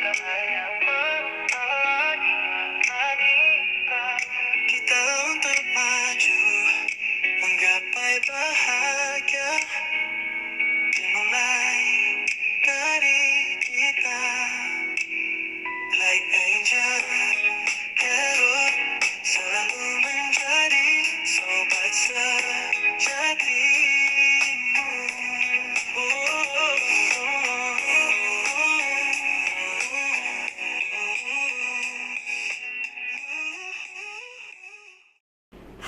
Kita untuk maju, menggapai bahagia, dimulai dari kita. Like angel, Herod selalu menjadi sobat sejatimu.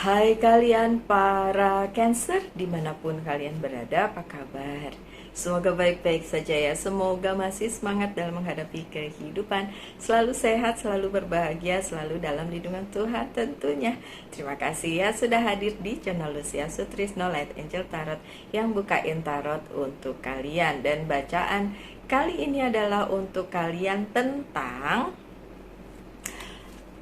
Hai kalian para Cancer, dimanapun kalian berada, apa kabar? Semoga baik-baik saja ya. Semoga masih semangat dalam menghadapi kehidupan, selalu sehat, selalu berbahagia, selalu dalam lindungan Tuhan tentunya. Terima kasih ya sudah hadir di channel Lucia Sutrisno Light Angel Tarot yang bukain tarot untuk kalian. Dan bacaan kali ini adalah untuk kalian tentang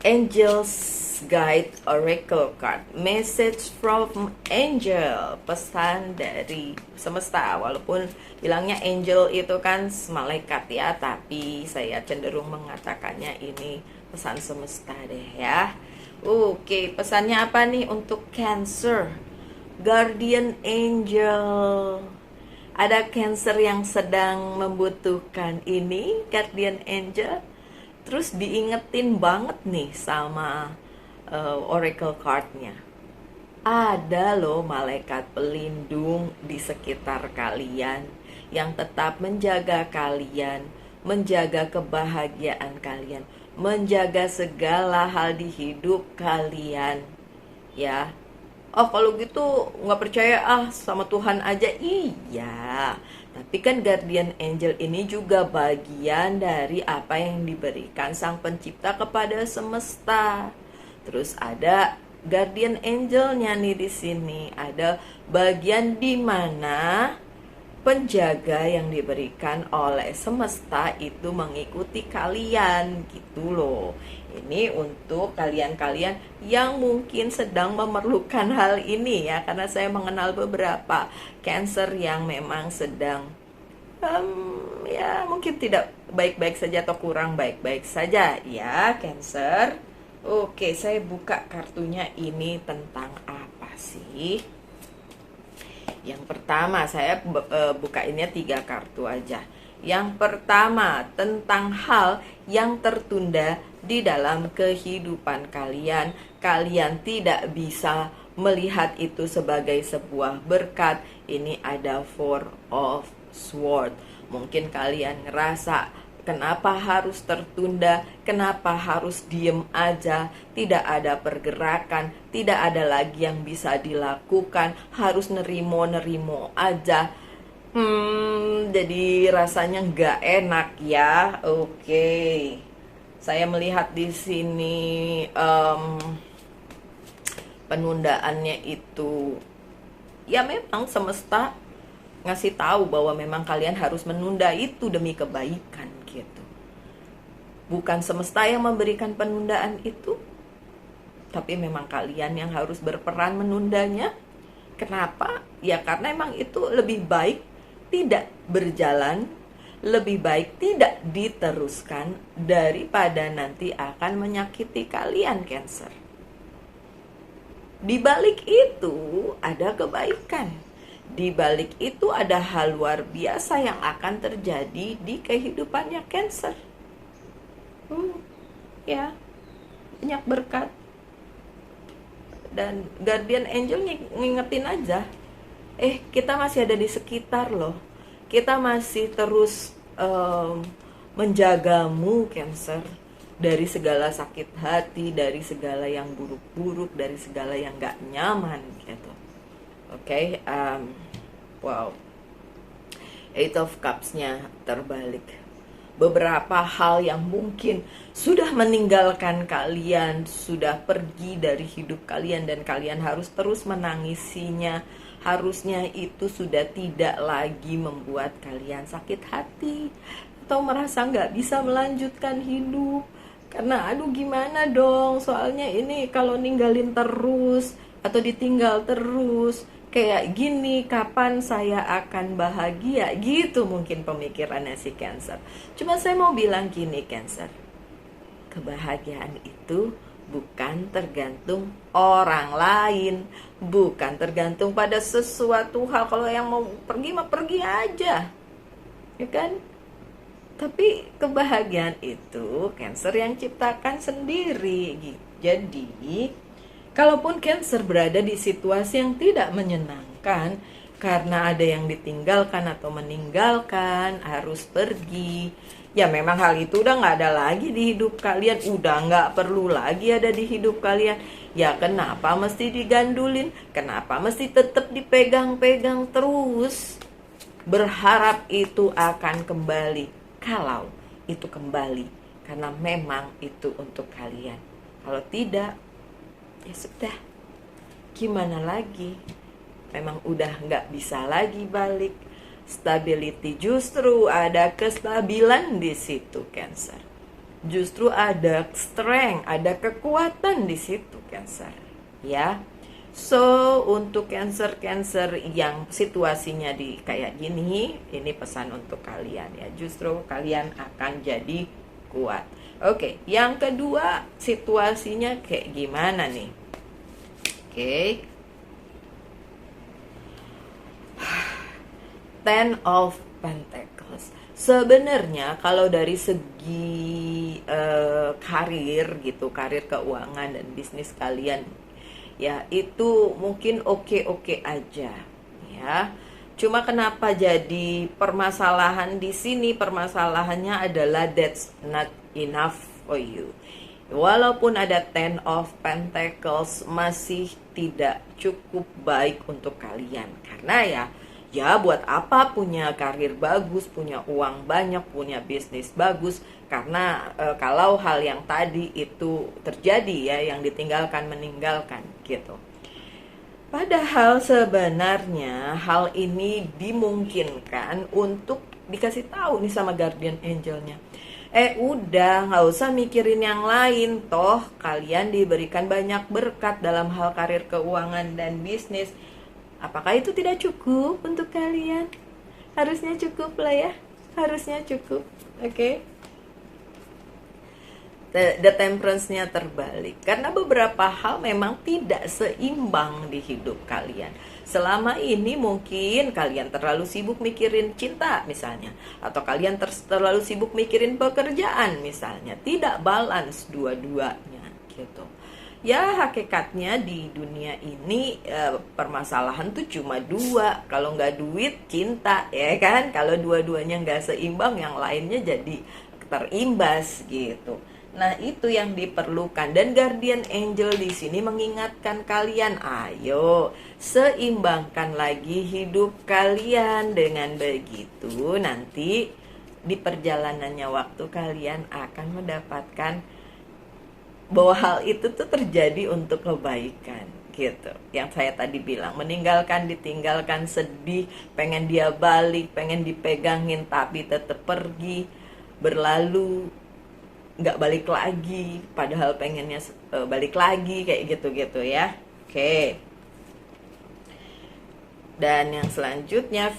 Angel's Guide Oracle Card, Message from Angel, pesan dari semesta. Walaupun bilangnya angel itu kan malaikat ya, tapi saya cenderung mengatakannya ini pesan semesta deh ya. Oke, pesannya apa nih untuk Cancer? Guardian Angel. Ada Cancer yang sedang membutuhkan ini, Guardian Angel. Terus diingetin banget nih sama oracle cardnya. Ada loh malaikat pelindung di sekitar kalian yang tetap menjaga kalian, menjaga kebahagiaan kalian, menjaga segala hal di hidup kalian. Ya, oh kalau gitu nggak percaya sama Tuhan aja. Iya, tapi kan guardian angel ini juga bagian dari apa yang diberikan sang pencipta kepada semesta. Terus ada guardian angelnya nih di sini. Ada bagian di mana penjaga yang diberikan oleh semesta itu mengikuti kalian gitu loh. Ini untuk kalian-kalian yang mungkin sedang memerlukan hal ini ya, karena saya mengenal beberapa Cancer yang memang sedang ya mungkin tidak baik-baik saja atau kurang baik-baik saja ya Cancer. Oke, saya buka kartunya ini tentang apa sih? Yang pertama, saya bukainnya 3 kartu aja. Yang pertama, tentang hal yang tertunda di dalam kehidupan kalian. Kalian tidak bisa melihat itu sebagai sebuah berkat. Ini ada Four of Swords. Mungkin kalian ngerasa kenapa harus tertunda, kenapa harus diem aja, tidak ada pergerakan, tidak ada lagi yang bisa dilakukan, harus nerimo aja. Jadi rasanya nggak enak ya. Oke, saya melihat di sini penundaannya itu, ya memang semesta ngasih tahu bahwa memang kalian harus menunda itu demi kebaikan gitu. Bukan semesta yang memberikan penundaan itu, tapi memang kalian yang harus berperan menundanya. Kenapa? Ya karena memang itu lebih baik tidak berjalan, lebih baik tidak diteruskan daripada nanti akan menyakiti kalian Cancer. Di balik itu ada kebaikan. Di balik itu ada hal luar biasa yang akan terjadi di kehidupannya Cancer. Ya, banyak berkat. Dan guardian angel ngingetin aja, kita masih ada di sekitar loh. Kita masih terus menjagamu Cancer, dari segala sakit hati, dari segala yang buruk-buruk, dari segala yang gak nyaman gitu. Oke, wow, Eight of Cups-nya terbalik. Beberapa hal yang mungkin sudah meninggalkan kalian, sudah pergi dari hidup kalian, dan kalian harus terus menangisinya. Harusnya itu sudah tidak lagi membuat kalian sakit hati atau merasa nggak bisa melanjutkan hidup. Karena aduh gimana dong, soalnya ini kalau ninggalin terus atau ditinggal terus, kayak gini, kapan saya akan bahagia, gitu mungkin pemikirannya si Cancer. Cuma saya mau bilang gini Cancer, kebahagiaan itu bukan tergantung orang lain, bukan tergantung pada sesuatu hal. Kalau yang mau pergi mah pergi aja, ya kan? Tapi kebahagiaan itu Cancer yang ciptakan sendiri gitu. Jadi, kalaupun Cancer berada di situasi yang tidak menyenangkan karena ada yang ditinggalkan atau meninggalkan, harus pergi, ya memang hal itu udah nggak ada lagi di hidup kalian, udah nggak perlu lagi ada di hidup kalian. Ya kenapa mesti digandulin? Kenapa mesti tetap dipegang-pegang terus? Berharap itu akan kembali. Kalau itu kembali, karena memang itu untuk kalian. Kalau tidak, ya sudah, gimana lagi? Memang udah nggak bisa lagi balik. Stability, justru ada kestabilan di situ Cancer. Justru ada strength, ada kekuatan di situ Cancer. Ya. So, untuk Cancer yang situasinya di kayak gini, ini pesan untuk kalian ya. Justru kalian akan jadi kuat. Oke, yang kedua, situasinya kayak gimana nih? Oke. Ten of Pentacles. Sebenarnya kalau dari segi karir gitu, karir keuangan dan bisnis kalian, ya itu mungkin oke-oke aja ya. Cuma kenapa jadi permasalahan di sini? Permasalahannya adalah that's not enough for you. Walaupun ada Ten of Pentacles, masih tidak cukup baik untuk kalian. Karena ya buat apa punya karir bagus, punya uang banyak, punya bisnis bagus, karena kalau hal yang tadi itu terjadi ya, yang ditinggalkan meninggalkan gitu. Padahal sebenarnya hal ini dimungkinkan untuk dikasih tahu nih sama guardian angelnya. Udah nggak usah mikirin yang lain, toh kalian diberikan banyak berkat dalam hal karir keuangan dan bisnis. Apakah itu tidak cukup untuk kalian? Harusnya cukup lah ya. Harusnya cukup. Oke. The Temperance-nya terbalik. Karena beberapa hal memang tidak seimbang di hidup kalian. Selama ini mungkin kalian terlalu sibuk mikirin cinta misalnya. Atau kalian terlalu sibuk mikirin pekerjaan misalnya. Tidak balance dua-duanya gitu. Ya hakikatnya di dunia ini permasalahan tuh cuma dua. Kalau nggak duit, cinta, ya kan? Kalau dua-duanya nggak seimbang, yang lainnya jadi terimbas gitu. Nah itu yang diperlukan, dan guardian angel di sini mengingatkan kalian, ayo seimbangkan lagi hidup kalian. Dengan begitu nanti di perjalanannya waktu kalian akan mendapatkan bahwa hal itu tuh terjadi untuk kebaikan gitu. Yang saya tadi bilang, meninggalkan, ditinggalkan, sedih, pengen dia balik, pengen dipegangin tapi tetap pergi, berlalu, nggak balik lagi, padahal pengennya balik lagi, kayak gitu-gitu ya. Oke. Dan yang selanjutnya,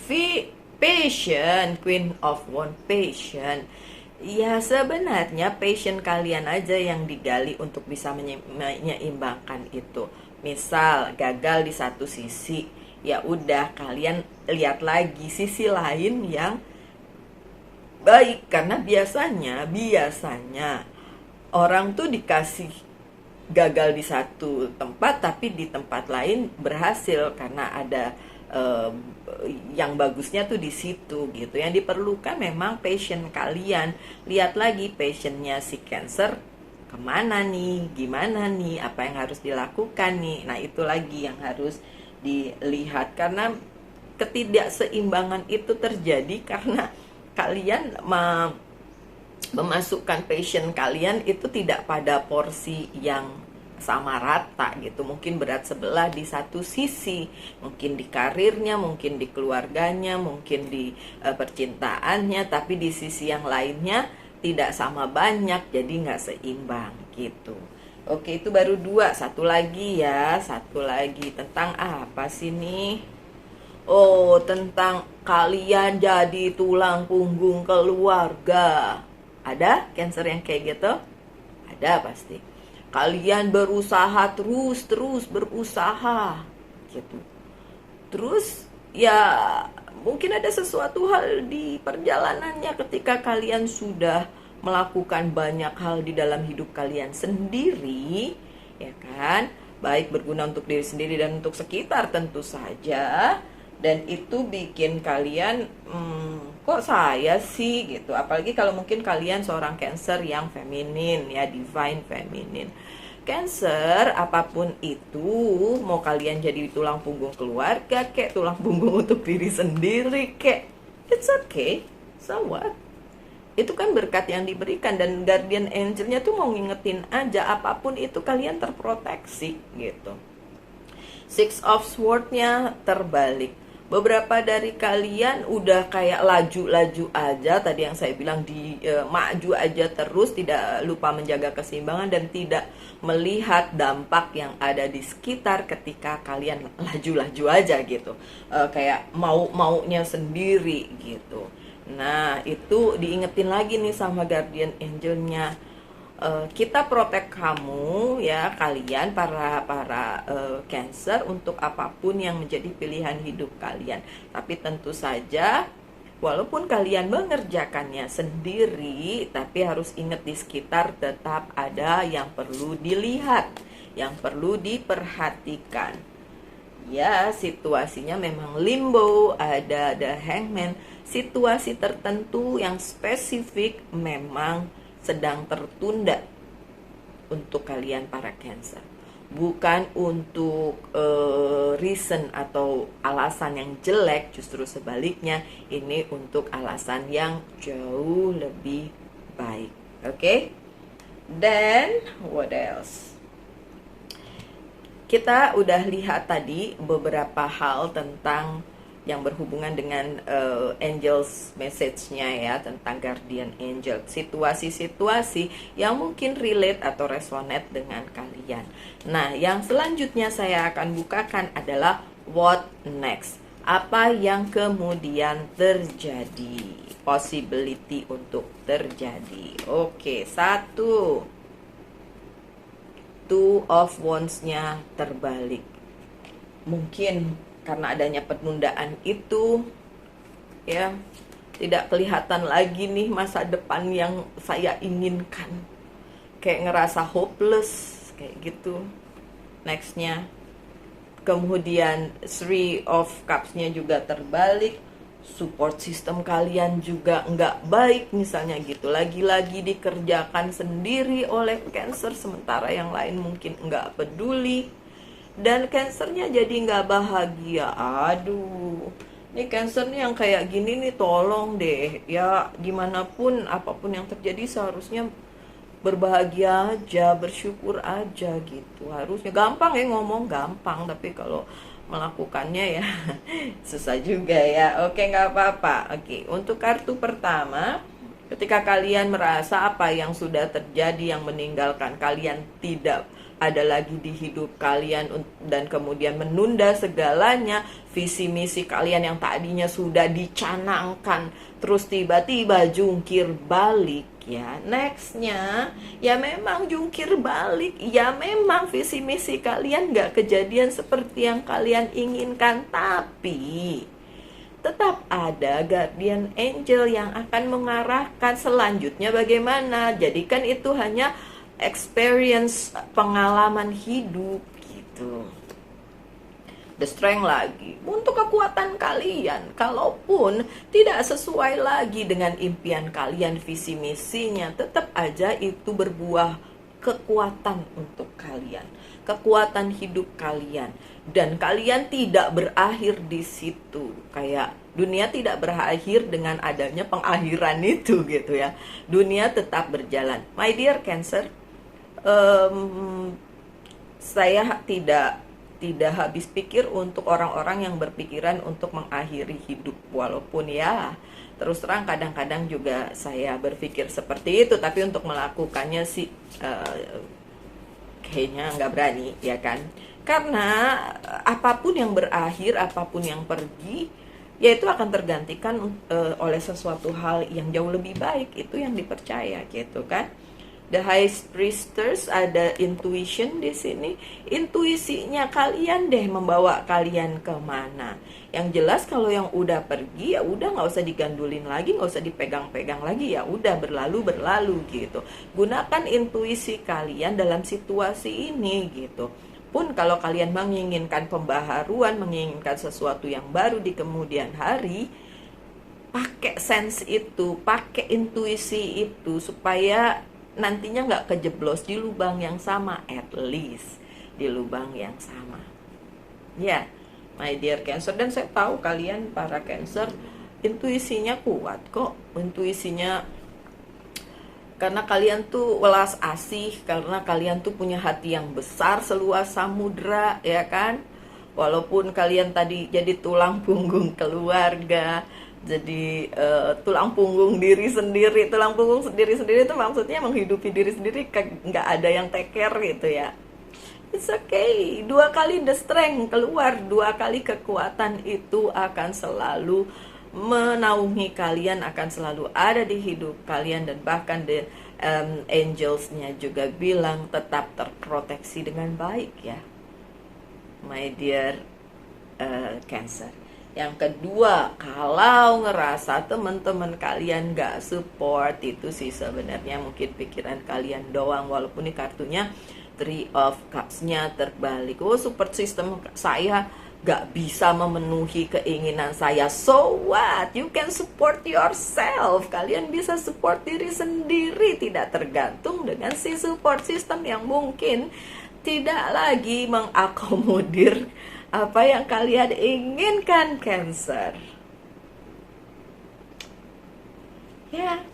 Passion, Queen of Wands, Passion. Ya sebenarnya passion kalian aja yang digali untuk bisa menyeimbangkan itu. Misal gagal di satu sisi, ya udah kalian lihat lagi sisi lain yang baik. Karena biasanya orang tuh dikasih gagal di satu tempat tapi di tempat lain berhasil, karena ada yang bagusnya tuh di situ gitu. Yang diperlukan memang passion kalian. Lihat lagi passionnya si Cancer kemana nih, gimana nih, apa yang harus dilakukan nih. Nah itu lagi yang harus dilihat, karena ketidakseimbangan itu terjadi karena kalian memasukkan passion kalian itu tidak pada porsi yang sama rata gitu. Mungkin berat sebelah di satu sisi, mungkin di karirnya, mungkin di keluarganya, mungkin di percintaannya, tapi di sisi yang lainnya tidak sama banyak, jadi nggak seimbang gitu. Oke, itu baru dua. Satu lagi ya, satu lagi. Tentang apa sih nih? Oh, tentang kalian jadi tulang punggung keluarga. Ada Cancer yang kayak gitu? Ada pasti. Kalian berusaha terus berusaha gitu. Terus ya mungkin ada sesuatu hal di perjalanannya ketika kalian sudah melakukan banyak hal di dalam hidup kalian sendiri, ya kan? Baik berguna untuk diri sendiri dan untuk sekitar tentu saja. Dan itu bikin kalian, kok saya sih gitu. Apalagi kalau mungkin kalian seorang Cancer yang feminin ya, divine feminin. Cancer, apapun itu, mau kalian jadi tulang punggung keluarga, kek tulang punggung untuk diri sendiri, kek, it's okay, so what? Itu kan berkat yang diberikan, dan guardian angelnya tuh mau ngingetin aja, apapun itu kalian terproteksi gitu. Six of Sword-nya terbalik. Beberapa dari kalian udah kayak laju-laju aja, tadi yang saya bilang di maju aja terus, tidak lupa menjaga keseimbangan dan tidak melihat dampak yang ada di sekitar ketika kalian laju-laju aja gitu. Kayak maunya sendiri gitu. Nah, itu diingetin lagi nih sama guardian angelnya. Kita protek kamu ya, kalian para Cancer, untuk apapun yang menjadi pilihan hidup kalian. Tapi tentu saja walaupun kalian mengerjakannya sendiri, tapi harus ingat di sekitar tetap ada yang perlu dilihat, yang perlu diperhatikan. Ya, situasinya memang limbo, ada hangman. Situasi tertentu yang spesifik memang sedang tertunda untuk kalian para Cancer. Bukan untuk reason atau alasan yang jelek, justru sebaliknya ini untuk alasan yang jauh lebih baik. Oke? Then what else? Kita udah lihat tadi beberapa hal tentang yang berhubungan dengan angels message-nya ya, tentang guardian angel, situasi-situasi yang mungkin relate atau resonate dengan kalian. Nah, yang selanjutnya saya akan bukakan adalah what next. Apa yang kemudian terjadi, possibility untuk terjadi. Oke, satu, Two of Wands-nya terbalik. Mungkin karena adanya penundaan itu ya, tidak kelihatan lagi nih masa depan yang saya inginkan, kayak ngerasa hopeless kayak gitu. Nextnya kemudian Three of Cups-nya juga terbalik. Support system kalian juga nggak baik misalnya gitu, lagi-lagi dikerjakan sendiri oleh Cancer sementara yang lain mungkin nggak peduli. Dan Cancernya jadi nggak bahagia. Aduh, ini Cancer nih yang kayak gini nih, tolong deh ya, gimana pun apapun yang terjadi seharusnya berbahagia aja, bersyukur aja gitu. Harusnya gampang ya ngomong, gampang, tapi kalau melakukannya ya susah juga ya. Oke, nggak apa-apa. Oke, untuk kartu pertama, ketika kalian merasa apa yang sudah terjadi yang meninggalkan kalian tidak ada lagi di hidup kalian dan kemudian menunda segalanya, visi misi kalian yang tadinya sudah dicanangkan terus tiba-tiba jungkir balik ya. Nextnya ya memang jungkir balik, ya memang visi misi kalian gak kejadian seperti yang kalian inginkan, tapi tetap ada guardian angel yang akan mengarahkan selanjutnya bagaimana. Jadikan itu hanya experience, pengalaman hidup gitu. The strength lagi untuk kekuatan kalian, kalaupun tidak sesuai lagi dengan impian kalian, visi misinya, tetap aja itu berbuah kekuatan untuk kalian, kekuatan hidup kalian. Dan kalian tidak berakhir di situ. Kayak dunia tidak berakhir dengan adanya pengakhiran itu gitu ya. Dunia tetap berjalan. My dear Cancer, saya tidak habis pikir untuk orang-orang yang berpikiran untuk mengakhiri hidup. Walaupun ya terus terang kadang-kadang juga saya berpikir seperti itu, tapi untuk melakukannya sih kayaknya nggak berani, ya kan? Karena apapun yang berakhir, apapun yang pergi, ya itu akan tergantikan oleh sesuatu hal yang jauh lebih baik. Itu yang dipercaya, gitu kan? The High Priestess ada intuition di sini. Intuisinya kalian deh membawa kalian kemana. Yang jelas kalau yang udah pergi ya udah, nggak usah digandulin lagi, nggak usah dipegang-pegang lagi, ya udah berlalu gitu. Gunakan intuisi kalian dalam situasi ini gitu. Pun kalau kalian menginginkan pembaharuan, menginginkan sesuatu yang baru di kemudian hari, pakai sense itu, pakai intuisi itu supaya nantinya nggak kejeblos di lubang yang sama, at least di lubang yang sama. Ya, my dear Cancer, dan saya tahu kalian para Cancer intuisinya kuat kok, intuisinya karena kalian tuh welas asih, karena kalian tuh punya hati yang besar seluas samudra, ya kan? Walaupun kalian tadi jadi tulang punggung keluarga, jadi tulang punggung diri sendiri. Tulang punggung diri sendiri itu maksudnya menghidupi diri sendiri, nggak ada yang take care gitu ya. It's okay, 2 kali the strength keluar, 2 kali kekuatan itu akan selalu menaungi kalian, akan selalu ada di hidup kalian. Dan bahkan the angelsnya juga bilang tetap terproteksi dengan baik ya, my dear Cancer. Yang kedua, kalau ngerasa teman-teman kalian gak support, itu sih sebenarnya mungkin pikiran kalian doang. Walaupun ini kartunya Three of Cups-nya terbalik. Oh, support system saya gak bisa memenuhi keinginan saya. So what? You can support yourself. Kalian bisa support diri sendiri, tidak tergantung dengan si support system yang mungkin tidak lagi mengakomodir apa yang kalian inginkan, Cancer. Ya,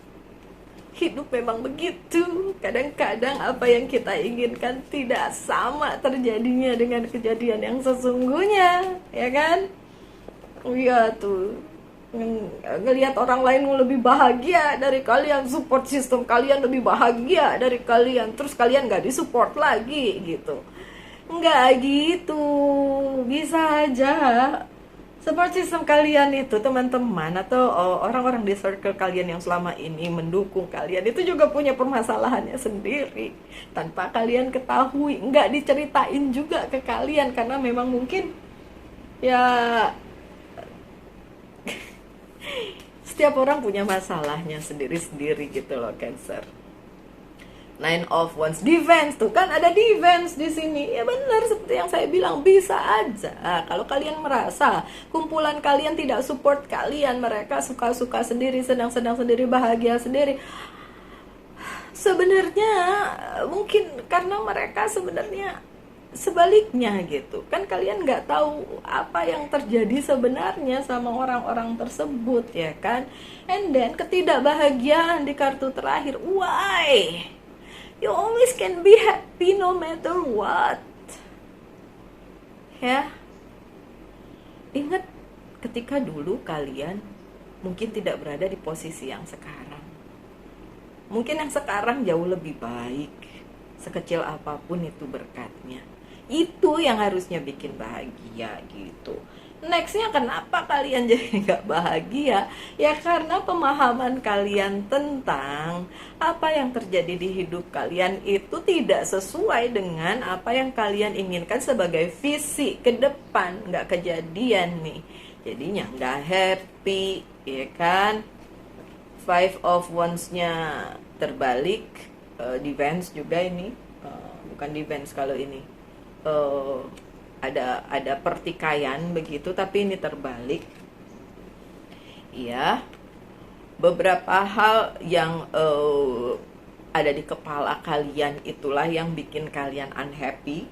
hidup memang begitu. Kadang-kadang apa yang kita inginkan tidak sama terjadinya dengan kejadian yang sesungguhnya, ya kan? Iya tuh, ngelihat orang lain lebih bahagia dari kalian, support system kalian lebih bahagia dari kalian, terus kalian gak disupport lagi gitu. Nggak gitu, bisa aja support system kalian itu, teman-teman atau orang-orang di circle kalian yang selama ini mendukung kalian, itu juga punya permasalahannya sendiri tanpa kalian ketahui, nggak diceritain juga ke kalian karena memang mungkin ya setiap orang punya masalahnya sendiri-sendiri gitu loh, Cancer. Nine of Wands, defense tuh kan, ada defense di sini. Ya benar, seperti yang saya bilang, bisa aja kalau kalian merasa kumpulan kalian tidak support kalian, mereka suka-suka sendiri, senang-senang sendiri, bahagia sendiri. Sebenarnya mungkin karena mereka sebenarnya sebaliknya gitu kan, kalian nggak tahu apa yang terjadi sebenarnya sama orang-orang tersebut, ya kan. And then ketidakbahagiaan di kartu terakhir, why? You always can be happy no matter what. Ya. Ingat ketika dulu kalian mungkin tidak berada di posisi yang sekarang. Mungkin yang sekarang jauh lebih baik. Sekecil apapun itu berkatnya. Itu yang harusnya bikin bahagia gitu. Nextnya, kenapa kalian jadi gak bahagia? Ya karena pemahaman kalian tentang apa yang terjadi di hidup kalian itu tidak sesuai dengan apa yang kalian inginkan sebagai visi ke depan. Gak kejadian nih, jadinya gak happy, ya kan. Five of Wands-nya terbalik, defense juga ini, bukan defense kalau ini. Ada pertikaian begitu, tapi ini terbalik. Iya, beberapa hal yang ada di kepala kalian itulah yang bikin kalian unhappy,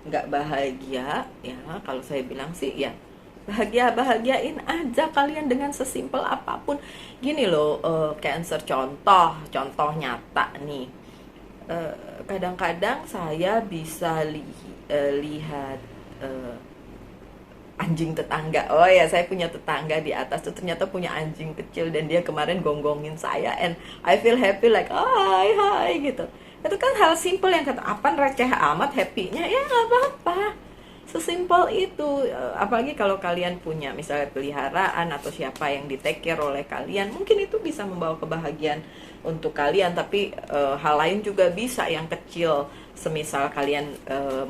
nggak bahagia. Ya, kalau saya bilang sih ya bahagiain aja kalian dengan sesimpel apapun. Gini loh, Cancer, contoh nyata nih. Kadang-kadang saya bisa lihat anjing tetangga. Oh ya, saya punya tetangga di atas tuh ternyata punya anjing kecil, dan dia kemarin gonggongin saya, and I feel happy like hi gitu. Itu kan hal simple yang kata apaan receh amat, happy-nya ya nggak apa-apa. Sesimpel itu. Apalagi kalau kalian punya misalnya peliharaan atau siapa yang di take care oleh kalian, mungkin itu bisa membawa kebahagiaan untuk kalian. Tapi hal lain juga bisa yang kecil, semisal kalian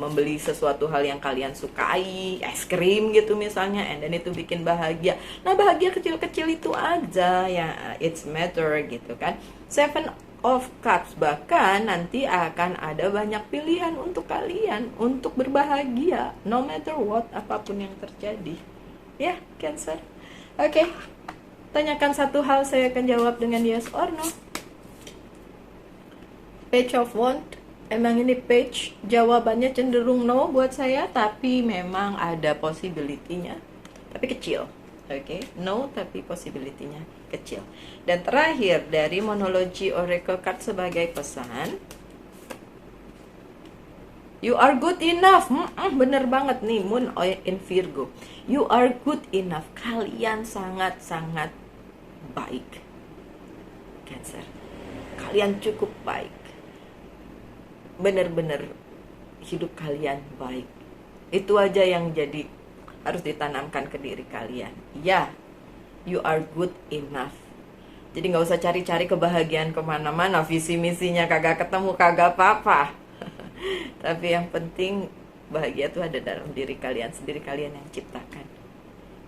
membeli sesuatu hal yang kalian sukai, es krim gitu misalnya, and then itu bikin bahagia. Nah, bahagia kecil-kecil itu aja ya, it's matter gitu kan. Seven of Cups, bahkan nanti akan ada banyak pilihan untuk kalian untuk berbahagia no matter what, apapun yang terjadi ya, Cancer. Oke, tanyakan satu hal, saya akan jawab dengan yes or no. Page of Wands, emang ini page jawabannya cenderung no buat saya, tapi memang ada possibility-nya, tapi kecil. Oke, no tapi possibility-nya kecil. Dan terakhir dari monologi Oracle card sebagai pesan, you are good enough. Bener banget nih, Moon in Virgo. You are good enough. Kalian sangat-sangat baik, Cancer. Kalian cukup baik. Bener-bener hidup kalian baik. Itu aja yang jadi harus ditanamkan ke diri kalian. Ya, you are good enough. Jadi nggak usah cari-cari kebahagiaan kemana-mana, visi misinya kagak ketemu, kagak apa-apa. Tapi yang penting bahagia itu ada dalam diri kalian sendiri, kalian yang ciptakan.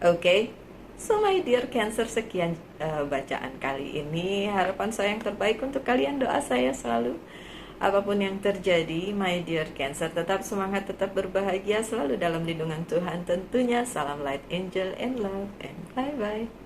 Oke, so my dear Cancer, sekian bacaan kali ini. Harapan saya yang terbaik untuk kalian, doa saya selalu. Apapun yang terjadi, my dear Cancer, tetap semangat, tetap berbahagia, selalu dalam lindungan Tuhan tentunya. Salam light, angel, and love, and bye-bye.